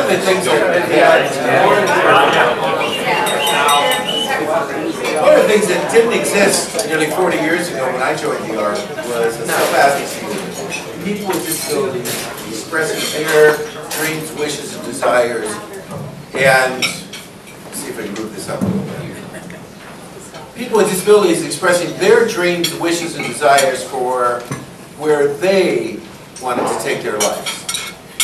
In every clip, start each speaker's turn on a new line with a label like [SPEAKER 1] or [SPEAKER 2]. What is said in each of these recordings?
[SPEAKER 1] of the things that didn't exist nearly 40 years ago when I joined the ARC was a self-advocacy movement. People with disabilities expressing their dreams, wishes, and desires. And let's see if I can move this up a little bit. People with disabilities expressing their dreams, wishes, and desires for where they wanted to take their lives.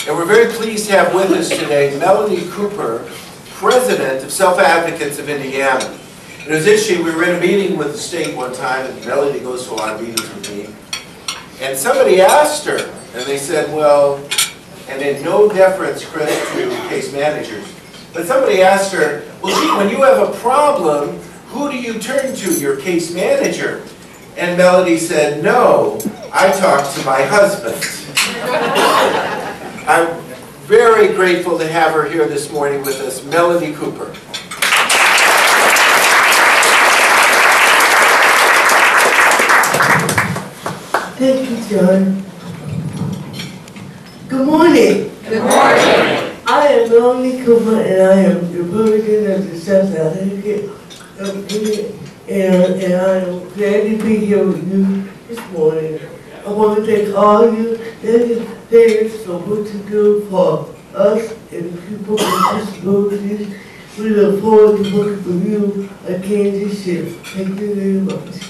[SPEAKER 1] And we're very pleased to have with us today Melody Cooper, President of Self-Advocates of Indiana. And it was interesting, we were in a meeting with the state one time, and Melody goes to a lot of meetings with me, and somebody asked her, and they said, well, and in no deference credit to case managers, but somebody asked her, well, gee, when you have a problem, who do you turn to, your case manager? And Melody said, no, I talk to my husband. I'm very grateful to have her here this morning with us, Melody Cooper.
[SPEAKER 2] Thank you, John. Good morning.
[SPEAKER 3] Good morning.
[SPEAKER 2] I am Melody Cooper, and I am the President of the Self-Advocate of Indiana, and I am glad to be here with you this morning. I want to thank all you legislators for what you do for us and people with disabilities. We look forward to working with you again this year. Thank you very much.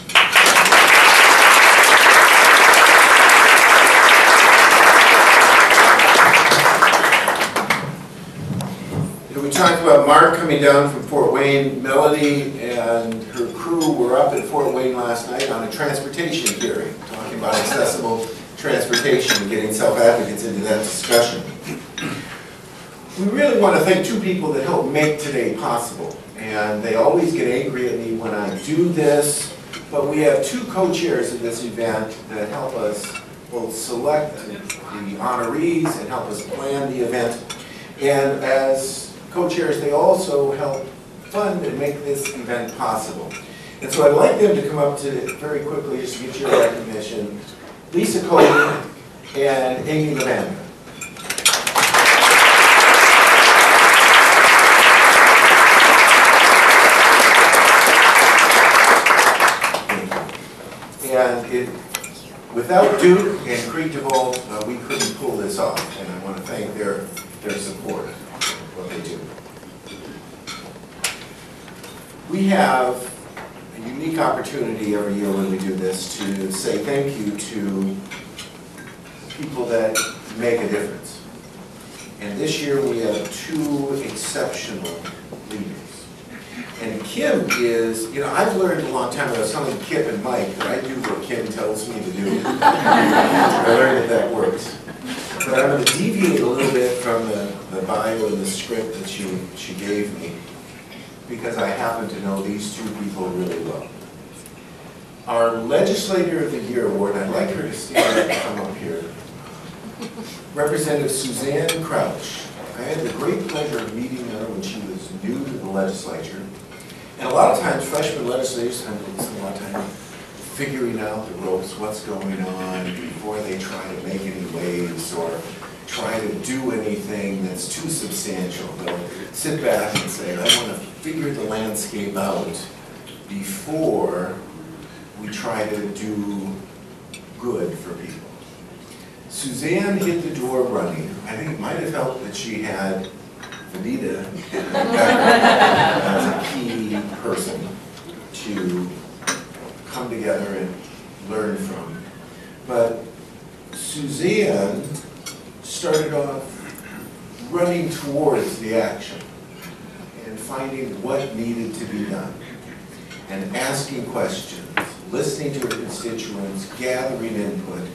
[SPEAKER 1] We talked about Mark coming down from Fort Wayne. Melody and her crew were up at Fort Wayne last night on a transportation hearing, talking about accessible transportation and getting self-advocates into that discussion. We really want to thank two people that helped make today possible. And they always get angry at me when I do this, but we have two co-chairs of this event that help us both select the honorees and help us plan the event. And as co-chairs, they also help fund and make this event possible. And so I'd like them to come up to very quickly just to get your recognition. Lisa Cody and Amy Lavanda. And without Duke and Creek DeVault, we couldn't pull this off. And I want to thank their support. What they do. We have a unique opportunity every year when we do this to say thank you to people that make a difference. And this year we have two exceptional leaders. And Kim is, you know, I've learned a long time ago, I was telling Kip and Mike that I do what Kim tells me to do. I learned that works. But I'm going to deviate a little bit from the bio and the script that she gave me, because I happen to know these two people really well. Our Legislator of the Year award, I'd like her to stand up and come up here. Representative Suzanne Crouch. I had the great pleasure of meeting her when she was new to the legislature. And a lot of times freshman legislators spend a lot of time figuring out the ropes, what's going on, before they try to make any waves or try to do anything that's too substantial. They'll sit back and say, I want to figure the landscape out before we try to do good for people. Suzanne hit the door running. I think it might have helped that she had Vanita as a key person to come together and learn from. But Suzanne started off running towards the action and finding what needed to be done and asking questions, listening to her constituents, gathering input,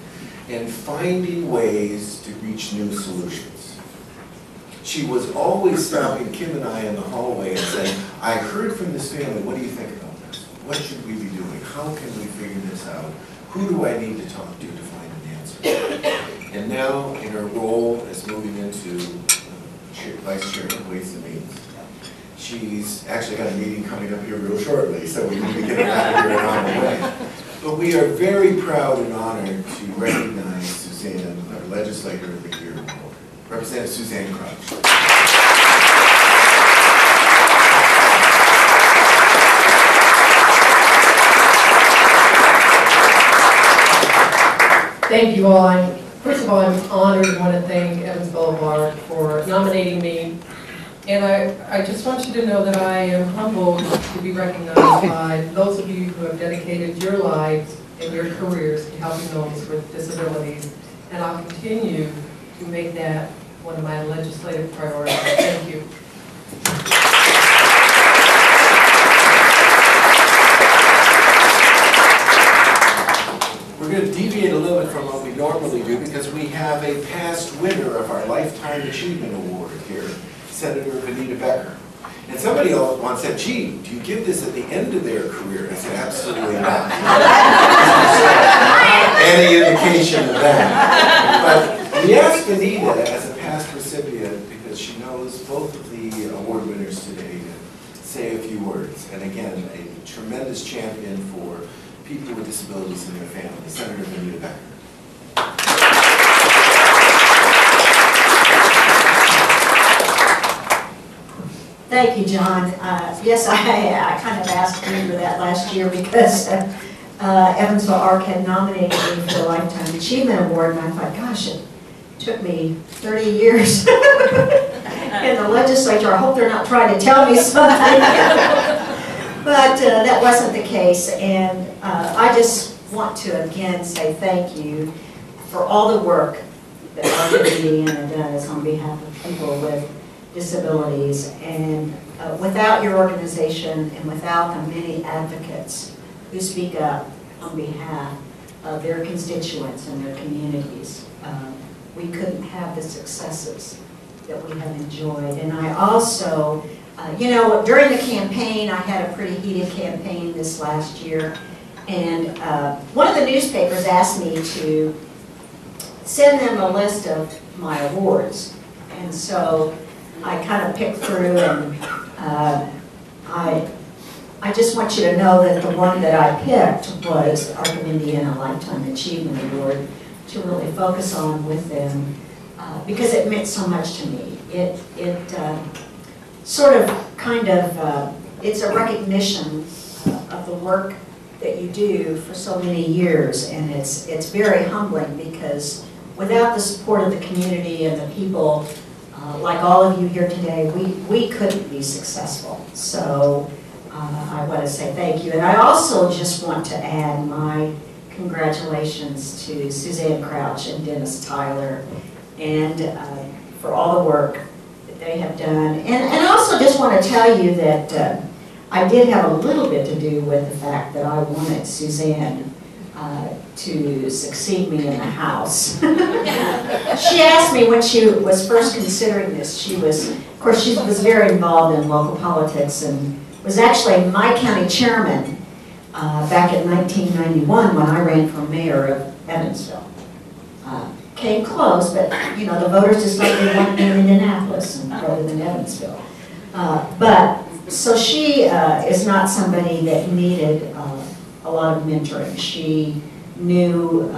[SPEAKER 1] and finding ways to reach new solutions. She was always stopping Kim and I in the hallway and saying, I heard from this family, what do you think about this? What should we be doing? How can we figure this out? Who do I need to talk to find an answer? And now, in her role as moving into Vice Chair of Ways and Means, she's actually got a meeting coming up here real shortly, so we need to get her out of here and on the way. But we are very proud and honored to recognize Suzanne, our Legislator of the Year award. Representative Suzanne Crouch.
[SPEAKER 3] Thank you all. First of all, I'm honored and want to thank Evans Boulevard for nominating me. And I just want you to know that I am humbled to be recognized by those of you who have dedicated your lives and your careers to helping those with disabilities. And I'll continue to make that one of my legislative priorities. Thank you.
[SPEAKER 1] We're going to deviate a little bit from what we normally do because we have a past winner of our Lifetime Achievement Award here, Senator Vanita Becker. And somebody else once said, gee, do you give this at the end of their career? And I said, absolutely not. Any indication of that. But we asked Vanita as a past recipient, because she knows both of the award winners today, to say a few words. And again, a tremendous champion for people with disabilities and their families, Senator Vanita Becker.
[SPEAKER 4] Thank you, John. Yes, I kind of asked you for that last year because Evansville ARC had nominated me for the Lifetime Achievement Award, and I thought, gosh, it took me 30 years in the legislature. I hope they're not trying to tell me something. But that wasn't the case, and I just want to again say thank you for all the work that our Indiana does on behalf of people with disabilities, and without your organization and without the many advocates who speak up on behalf of their constituents and their communities, we couldn't have the successes that we have enjoyed. And I also, you know, during the campaign, I had a pretty heated campaign this last year, and one of the newspapers asked me to send them a list of my awards. And so I kind of picked through, and I just want you to know that the one that I picked was the ARC of Indiana Lifetime Achievement Award to really focus on with them because it meant so much to me. It sort of kind of, it's a recognition of the work that you do for so many years, and it's very humbling because without the support of the community and the people like all of you here today, we couldn't be successful. So I want to say thank you. And I also just want to add my congratulations to Suzanne Crouch and Dennis Tyler, and for all the work that they have done. And I also just want to tell you that I did have a little bit to do with the fact that I wanted Suzanne to succeed me in the House. She asked me when she was first considering this. She was, of course, she was very involved in local politics and was actually my county chairman back in 1991 when I ran for mayor of Evansville. Came close, but you know, the voters decided they wanted me in Indianapolis rather than Evansville. But so she is not somebody that needed a lot of mentoring. She knew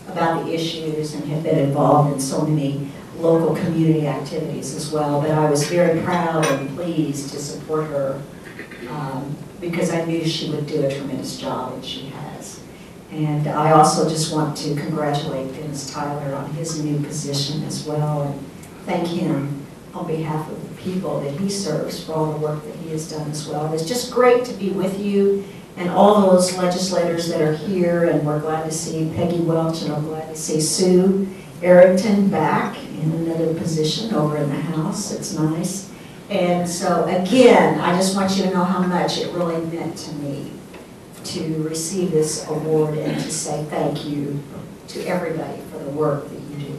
[SPEAKER 4] about the issues and had been involved in so many local community activities as well. But I was very proud and pleased to support her because I knew she would do a tremendous job, and she has. And I also just want to congratulate Dennis Tyler on his new position as well, and thank him on behalf of the people that he serves for all the work that he has done as well. It's just great to be with you and all those legislators that are here, and we're glad to see Peggy Welch, and we're glad to see Sue Arrington back in another position over in the House. It's nice. And so again, I just want you to know how much it really meant to me to receive this award and to say thank you to everybody for the work that you do.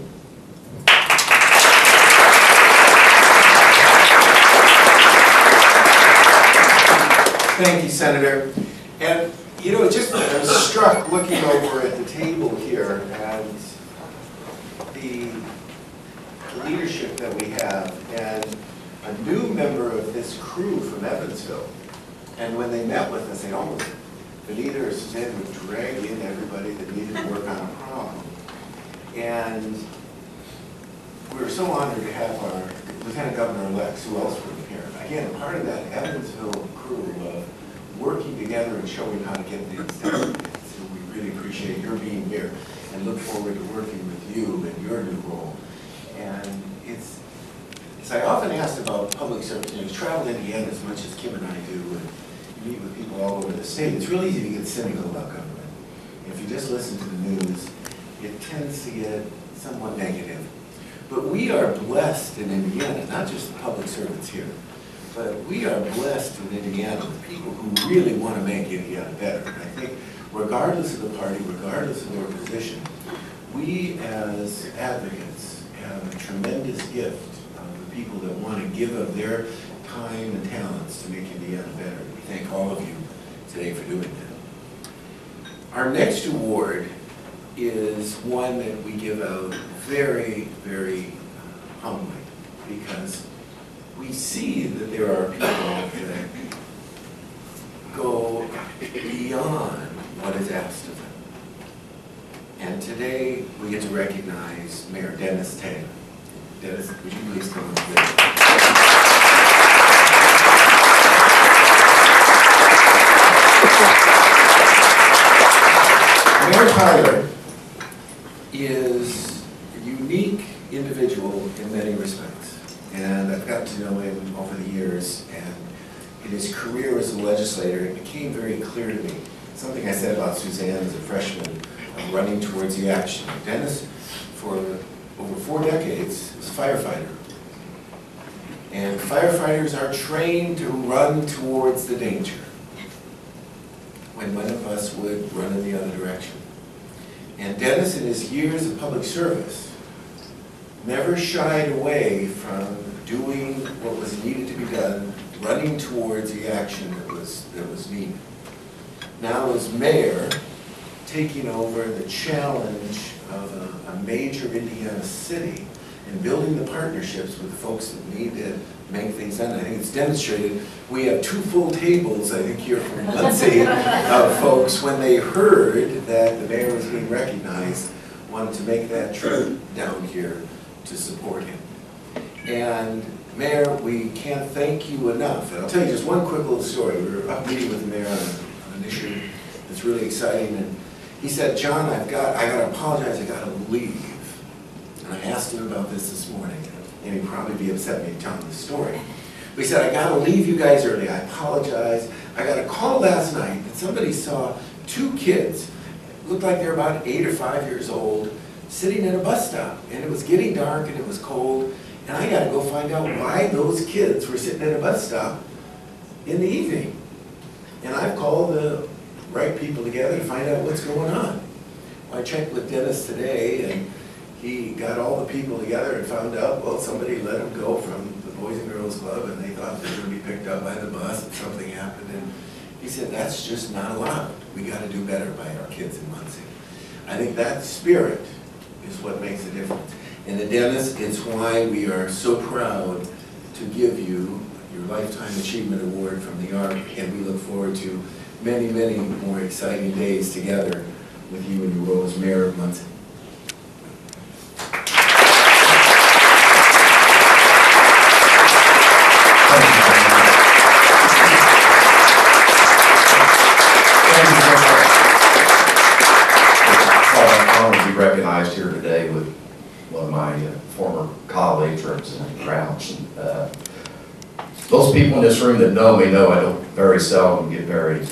[SPEAKER 1] Thank you, Senator. And, you know, I was struck looking over at the table here and the leadership that we have, and a new member of this crew from Evansville. And when they met with us, they almost, Vanita or Suzanne would drag in everybody that needed to work on a problem. And we were so honored to have our Lieutenant Governor-elect, Sue Ellsworth, here. Again, part of that Evansville crew of working together and showing how to get things done. So we really appreciate your being here and look forward to working with you in your new role. And it's, as I often asked about public service, you travel Indiana as much as Kim and I do, and you meet with people all over the state, it's really easy to get cynical about government. If you just listen to the news, it tends to get somewhat negative. But we are blessed in Indiana, not just the public servants here, but we are blessed in Indiana with people who really want to make Indiana better. And I think regardless of the party, regardless of their position, we as advocates have a tremendous gift of the people that want to give of their time and talents to make Indiana better. We thank all of you today for doing that. Our next award is one that we give out very, very humbly, because we see that there are people that go beyond what is asked of them. And today we get to recognize Mayor Dennis Taylor. Dennis, would you please come up here? Mayor Tyler is a unique individual in many respects, and I've gotten to know him over the years, and in his career as a legislator, it became very clear to me, something I said about Suzanne as a freshman, of running towards the action. Dennis, for over 4 decades, was a firefighter, and firefighters are trained to run towards the danger, when one of us would run in the other direction. And Dennis, in his years of public service, never shied away from doing what was needed to be done, running towards the action that was needed. Now as mayor, taking over the challenge of a major Indiana city and building the partnerships with the folks that need to make things done. I think it's demonstrated. We have 2 full tables, I think, here from Muncie of folks, when they heard that the mayor was being recognized, wanted to make that trip down here to support him. And Mayor, we can't thank you enough. And I'll tell you just one quick little story. We were up meeting with the mayor on an issue that's really exciting, and he said, "John, I gotta apologize, I gotta leave." And I asked him about this morning, and he'd probably be upset at me telling the story. But he said, "I gotta leave you guys early, I apologize. I got a call last night that somebody saw 2 kids, looked like they're about 8 or 5 years old, sitting at a bus stop, and it was getting dark and it was cold, and I gotta go find out why those kids were sitting at a bus stop in the evening. And I've called the right people together to find out what's going on." Well, I checked with Dennis today, and he got all the people together and found out, well, somebody let them go from the Boys and Girls Club, and they thought they were going to be picked up by the bus, and something happened. And he said, that's just not allowed. We got to do better by our kids in Muncie. I think that spirit is what makes a difference. And Dennis, it's why we are so proud to give you your Lifetime Achievement Award from the ARC, and we look forward to many, many more exciting days together with you in your role as mayor of Muncie.
[SPEAKER 5] Recognized here today with one of my former colleagues representing Crouch. And, those people in this room that know me know I don't very seldom get very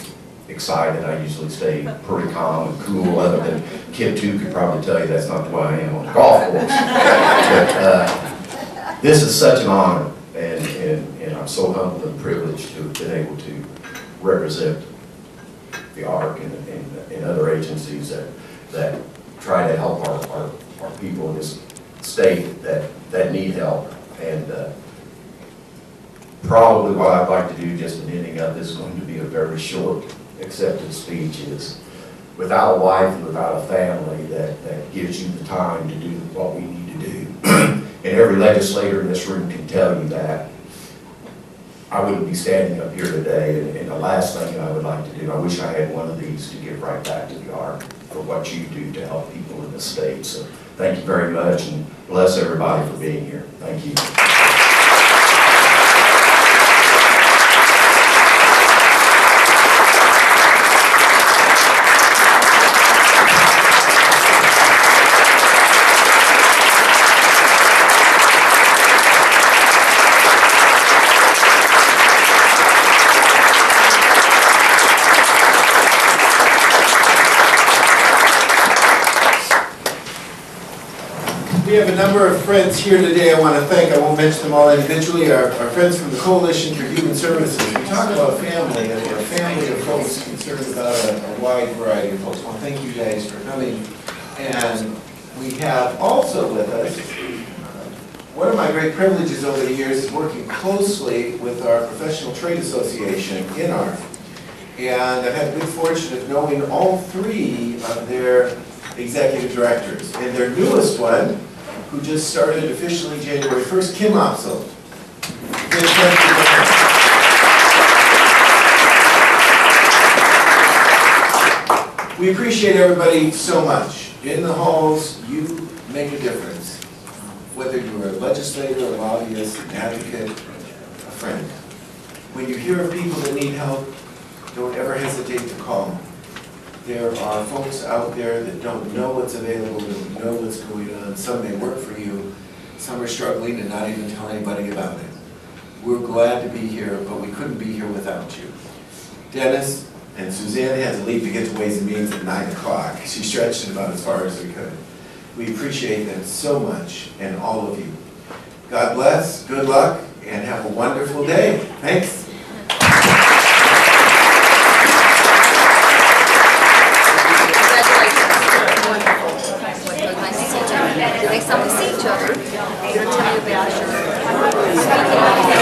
[SPEAKER 5] excited. I usually stay pretty calm and cool, other than Kid 2 could probably tell you that's not the way I am on the golf course. But, this is such an honor, and I'm so humbled and privileged to have been able to represent the ARC and other agencies that try to help our people in this state that need help. And probably what I'd like to do, just in ending up, this is going to be a very short acceptance speech, is without a wife and without a family that gives you the time to do what we need to do, and every legislator in this room can tell you that, I wouldn't be standing up here today. And the last thing I would like to do, I wish I had one of these to give right back to the ARC for what you do to help people in the state. So thank you very much, and bless everybody for being here. Thank you.
[SPEAKER 1] We have a number of friends here today I want to thank. I won't mention them all individually. Our friends from the Coalition for Human Services. We talk about family, and we're a family of folks concerned about a wide variety of folks. Well, thank you guys for coming. And we have also with us, one of my great privileges over the years is working closely with our Professional Trade Association, INAR. And I've had the good fortune of knowing all three of their executive directors. And their newest one, who just started officially January 1st, Kim Opsel. We appreciate everybody so much. In the halls, you make a difference. Whether you're a legislator, a lobbyist, an advocate, a friend. When you hear of people that need help, don't ever hesitate to call. There are folks out there that don't know what's available, don't know what's going on. Some may work for you, some are struggling and not even tell anybody about it. We're glad to be here, but we couldn't be here without you. Dennis and Suzanne had to leave to get to Ways and Means at 9 o'clock. She stretched it about as far as we could. We appreciate them so much, and all of you. God bless, good luck, and have a wonderful day. Thanks.
[SPEAKER 6] Next time we see each other, I'm going to tell you about your speaking